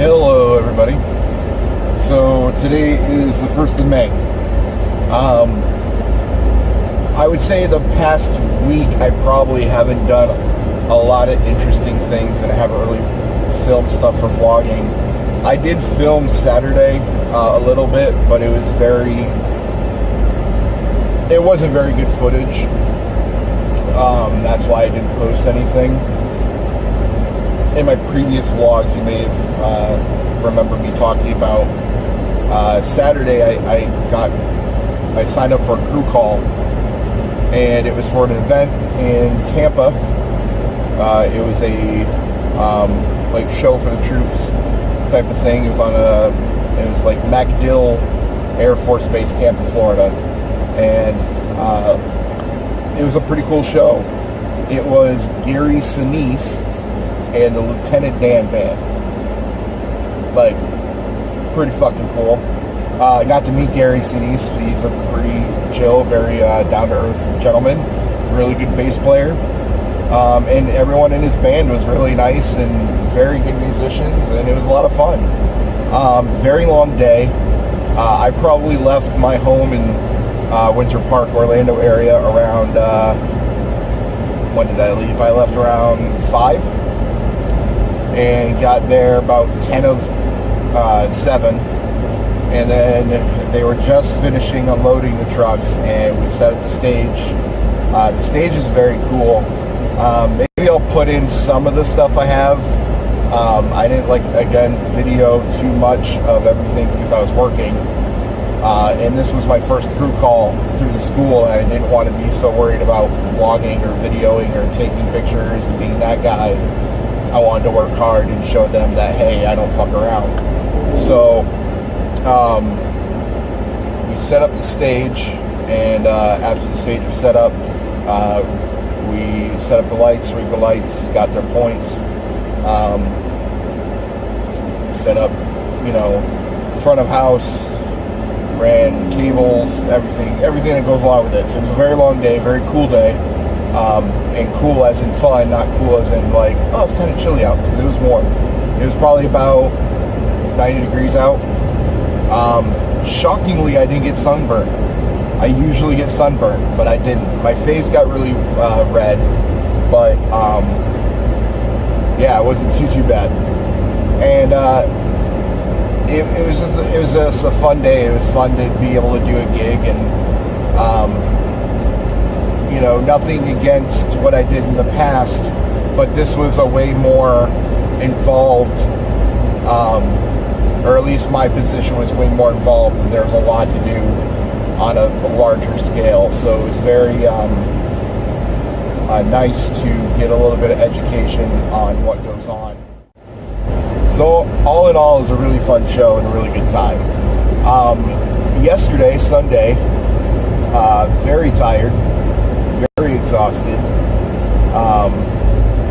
Hello everybody. So today is the 1st of May. I would say the past week I probably haven't done a lot of interesting things and I haven't really filmed stuff for vlogging. I did film Saturday a little bit, but it wasn't very good footage. That's why I didn't post anything. In my previous vlogs, you may have remembered me talking about Saturday. I signed up for a crew call, and it was for an event in Tampa. It was a like show for the troops type of thing. It was like MacDill Air Force Base, Tampa, Florida, and it was a pretty cool show. It was Gary Sinise and the Lieutenant Dan Band. Like, pretty fucking cool. I got to meet Gary Sinise. He's a pretty chill, very down-to-earth gentleman. Really good bass player. And everyone in his band was really nice and very good musicians, and it was a lot of fun. Very long day. I probably left my home in Winter Park, Orlando area around, when did I leave? I left around 5. And got there about 10 of 7, and then they were just finishing unloading the trucks, and we set up the stage. The stage is very cool. Maybe I'll put in some of the stuff I have. I didn't video too much of everything because I was working, and this was my first crew call through the school, and I didn't want to be so worried about vlogging or videoing or taking pictures and being that guy. I wanted to work hard and show them that, hey, I don't fuck around. So we set up the stage, and after the stage was set up, we set up the lights, rigged the lights, got their points, set up, front of house, ran cables, everything that goes along with it. So it was a very long day, very cool day. And cool as in fun, not cool as in like, oh, it's kind of chilly out, because it was warm. It was probably about 90 degrees out. Shockingly, I didn't get sunburned. I usually get sunburned, but I didn't. My face got really red, but yeah, it wasn't too bad. And it was just a fun day. It was fun to be able to do a gig, and nothing against what I did in the past, but this was a way more involved, or at least my position was way more involved, and there was a lot to do on a larger scale. So it was very nice to get a little bit of education on what goes on. So all in all, it was a really fun show and a really good time. Yesterday, Sunday, very tired, very exhausted.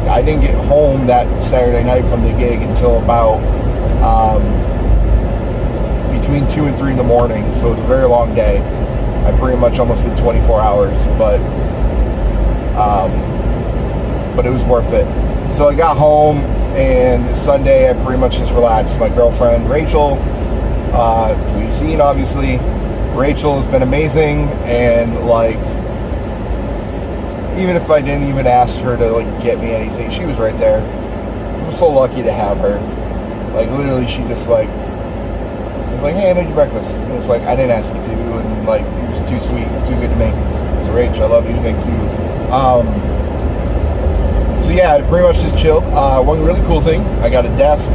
I didn't get home that Saturday night from the gig until about between 2 and 3 in the morning, so it was a very long day. I pretty much almost did 24 hours, but it was worth it. So I got home, and Sunday I pretty much just relaxed. My girlfriend Rachel, who you've seen obviously, Rachel has been amazing, and even if I didn't even ask her to get me anything, she was right there. I'm so lucky to have her. Literally, she just was like, hey, I made you breakfast. And it's like, I didn't ask you to, and you're just too sweet, too good to me. So Rachel, I love you, thank you. So yeah, I pretty much just chilled. One really cool thing, I got a desk.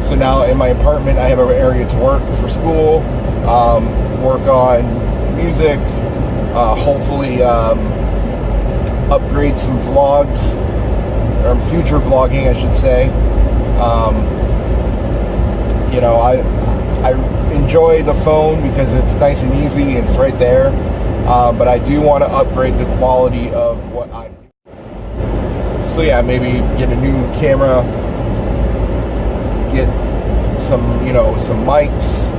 So now in my apartment, I have an area to work for school, work on music, hopefully upgrade some vlogs, or future vlogging, I should say. I enjoy the phone because it's nice and easy and it's right there, but I do want to upgrade the quality of what I'm doing. So yeah, maybe get a new camera, get some mics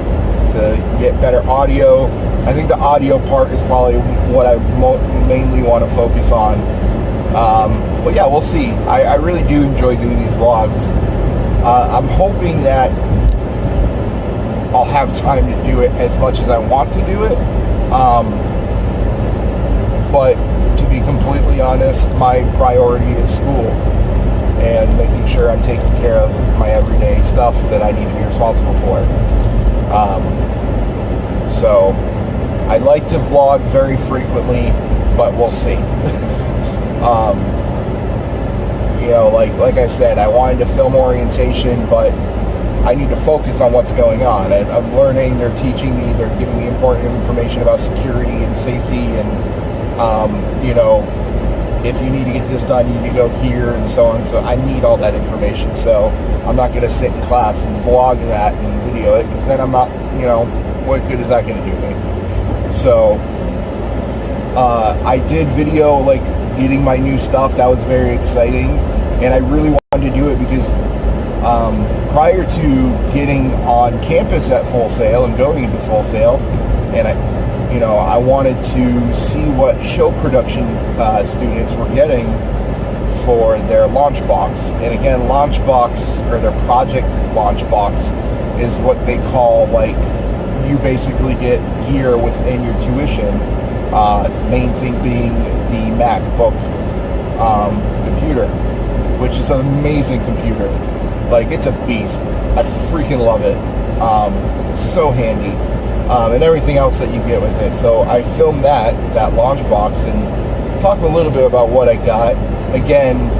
to get better audio. I think the audio part is probably what I mainly want to focus on. But yeah, we'll see. I really do enjoy doing these vlogs. I'm hoping that I'll have time to do it as much as I want to do it. But to be completely honest, my priority is school and making sure I'm taking care of my everyday stuff that I need to be responsible for. So I'd like to vlog very frequently, but we'll see. Like I said, I wanted to film orientation, but I need to focus on what's going on. I'm learning, they're teaching me, they're giving me important information about security and safety, and if you need to get this done, you need to go here and so on. So I need all that information. So I'm not going to sit in class and vlog that and video it, because then I'm not, what good is that going to do me? So I did video, like, getting my new stuff. That was very exciting, and I really wanted to do it because prior to getting on campus at Full Sail and going into Full Sail, and I wanted to see what show production students were getting for their launch box. And again, launch box, or their project launch box, is what they call, like, you basically get gear within your tuition. Main thing being the MacBook computer, which is an amazing computer. Like, it's a beast. I freaking love it. So handy. And everything else that you get with it. So I filmed that launch box, and talked a little bit about what I got. Again,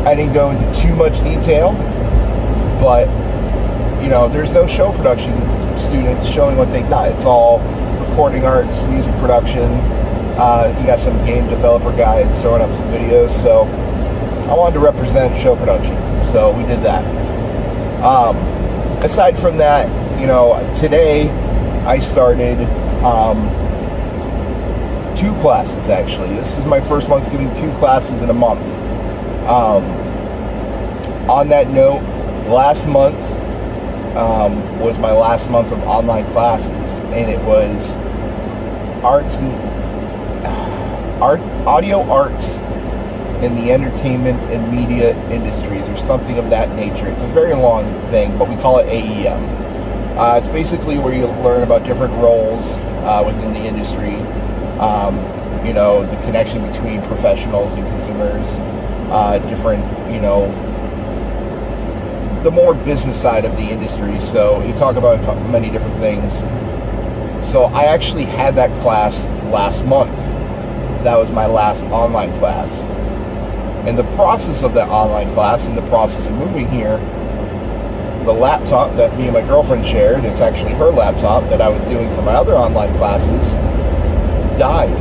I didn't go into too much detail, but there's no show production students showing what they got. It's all recording arts, music production. You got some game developer guys throwing up some videos. So I wanted to represent show production, so we did that. Aside from that, today I started 2 classes, actually. This is my first month giving 2 classes in a month. On that note, last month was my last month of online classes, and it was audio arts in the entertainment and media industries, or something of that nature. It's a very long thing, but we call it AEM. It's basically where you learn about different roles within the industry, the connection between professionals and consumers, different, the more business side of the industry. So you talk about many different things. So I actually had that class last month. That was my last online class. In the process of that online class, in the process of moving here, the laptop that me and my girlfriend shared, it's actually her laptop that I was doing for my other online classes, died.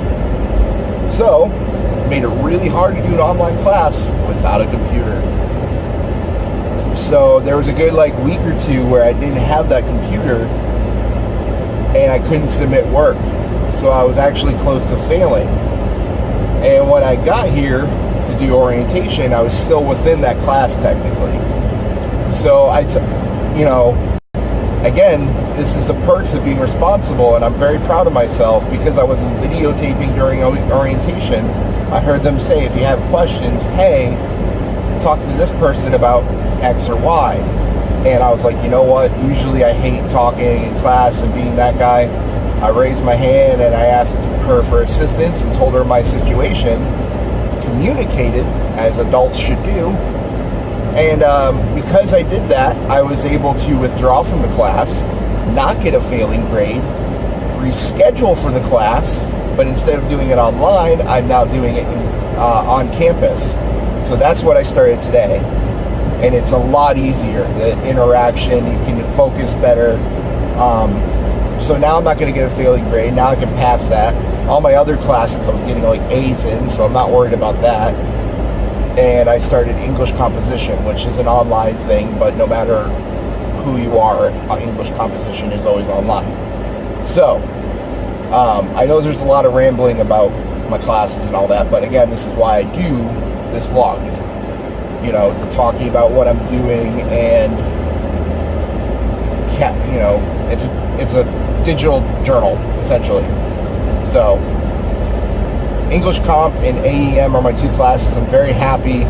So, it made it really hard to do an online class without a computer. So there was a good week or 2 where I didn't have that computer, and I couldn't submit work. So I was actually close to failing. And when I got here to do orientation, I was still within that class technically. So again, this is the perks of being responsible, and I'm very proud of myself, because I wasn't videotaping during orientation. I heard them say, if you have questions, hey, talk to this person about X or Y. And I was like, you know what? Usually I hate talking in class and being that guy. I raised my hand and I asked her for assistance and told her my situation, communicated as adults should do. And because I did that, I was able to withdraw from the class, not get a failing grade, reschedule for the class, but instead of doing it online, I'm now doing it on campus. So that's what I started today. And it's a lot easier, the interaction, you can focus better. So now I'm not going to get a failing grade, now I can pass that. All my other classes I was getting A's in, so I'm not worried about that. And I started English composition, which is an online thing, but no matter who you are, English composition is always online. So, I know there's a lot of rambling about my classes and all that, but again, this is why I do this vlog. It's, talking about what I'm doing, and it's a digital journal, essentially. So, English Comp and AEM are my 2 classes. I'm very happy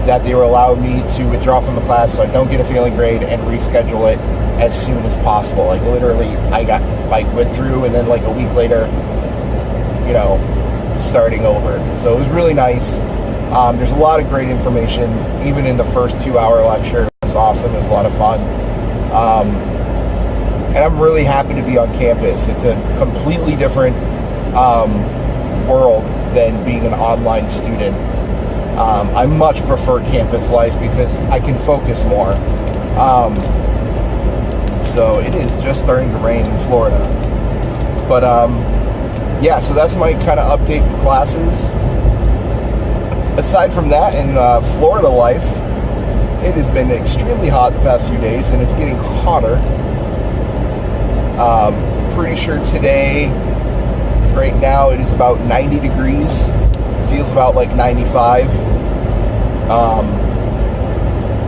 that they were allowing me to withdraw from the class so I don't get a failing grade and reschedule it as soon as possible. Like literally, I withdrew, and then like a week later, starting over. So it was really nice. There's a lot of great information, even in the first 2-hour lecture. It was awesome. It was a lot of fun. And I'm really happy to be on campus. It's a completely different world than being an online student. I much prefer campus life because I can focus more. So it is just starting to rain in Florida. But yeah, so that's my kind of update with classes. Aside from that, in Florida life, it has been extremely hot the past few days, and it's getting hotter. Pretty sure today, right now, it is about 90 degrees. Feels about like 95.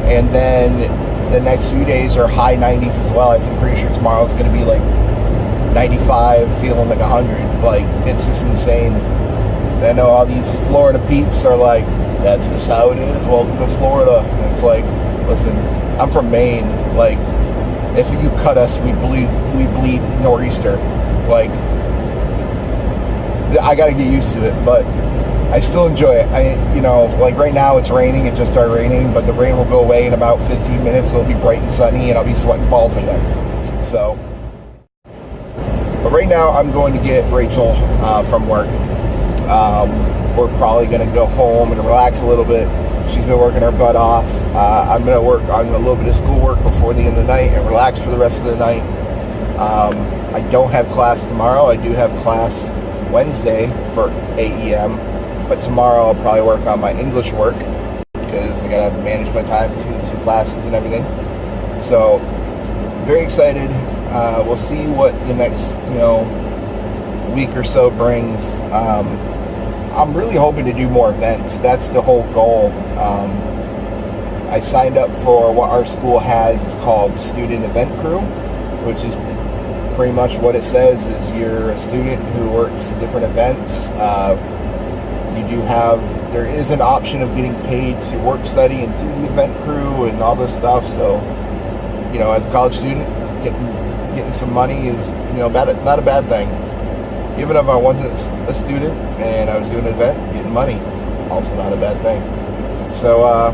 And then the next few days are high 90s as well. I'm pretty sure tomorrow is going to be like 95, feeling like 100. Like, it's just insane. I know all these Florida peeps are like, that's just how it is, welcome to Florida. And it's like, listen, I'm from Maine. Like, if you cut us, we bleed nor'easter. Like, I gotta get used to it, but I still enjoy it. Like right now it's raining, it just started raining, but the rain will go away in about 15 minutes. It'll be bright and sunny, and I'll be sweating balls again. So, but right now I'm going to get Rachel from work. We're probably going to go home and relax a little bit. She's been working her butt off. I'm going to work on a little bit of schoolwork before the end of the night and relax for the rest of the night. I don't have class tomorrow. I do have class Wednesday for 8 a.m. But tomorrow I'll probably work on my English work because I got to manage my time between the two classes and everything. So, very excited. We'll see what the next, week or so brings. I'm really hoping to do more events. That's the whole goal. I signed up for what our school has. It's called Student Event Crew, which is pretty much what it says is you're a student who works different events. There is an option of getting paid through work study and through the event crew and all this stuff. So, as a college student, getting some money is, not a bad thing. Even if I wasn't a student and I was doing an event, getting money, also not a bad thing. So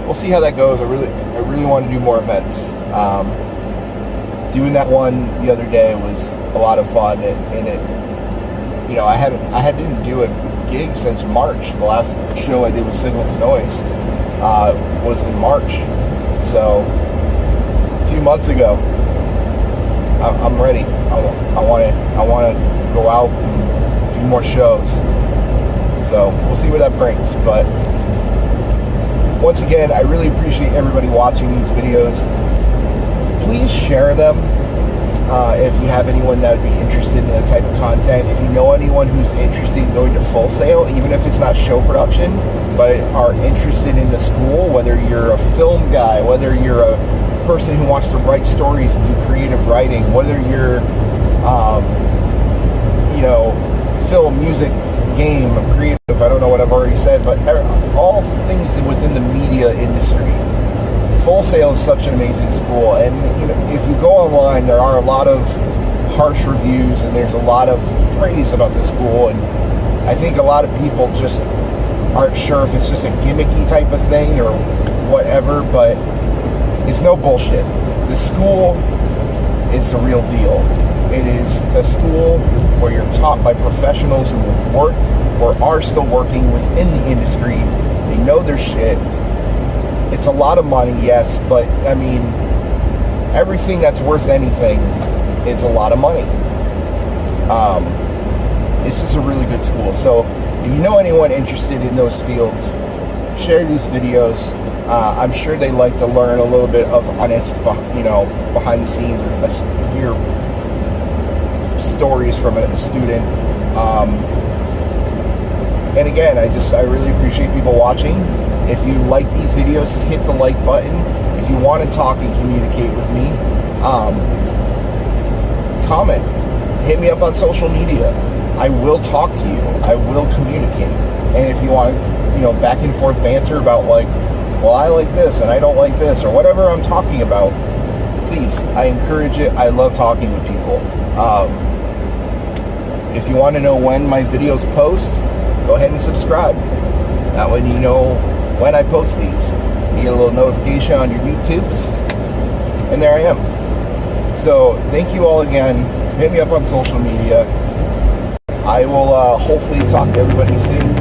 we'll see how that goes. I really want to do more events. Doing that one the other day was a lot of fun, and it, I didn't do a gig since March. The last show I did with Signal to Noise was in March, so a few months ago. I'm ready. I want to go out and do more shows. So we'll see what that brings. But once again, I really appreciate everybody watching these videos. Please share them if you have anyone that would be interested in that type of content. If you know anyone who's interested in going to Full Sail, even if it's not show production, but are interested in the school, whether you're a film guy, whether you're a person who wants to write stories and do creative writing, whether you're film, music, game, creative, I don't know what I've already said, but all things within the media industry. Full Sail is such an amazing school, and if you go online, there are a lot of harsh reviews and there's a lot of praise about the school, and I think a lot of people just aren't sure if it's just a gimmicky type of thing or whatever, but it's no bullshit. The school is the real deal. It is a school where you're taught by professionals who have worked or are still working within the industry. They know their shit. It's a lot of money, yes, but I mean, everything that's worth anything is a lot of money. It's just a really good school. So if you know anyone interested in those fields, share these videos. I'm sure they like to learn a little bit of honest, behind the scenes, or hear stories from a student. And again, I really appreciate people watching. If you like these videos, hit the like button. If you want to talk and communicate with me, comment. Hit me up on social media. I will talk to you. I will communicate. And if you want, back and forth banter about like, well, I like this and I don't like this, or whatever I'm talking about, please, I encourage it. I love talking with people. If you want to know when my videos post, go ahead and subscribe. That way you know when I post these. You get a little notification on your YouTubes, and there I am. So thank you all again. Hit me up on social media. I will hopefully talk to everybody soon.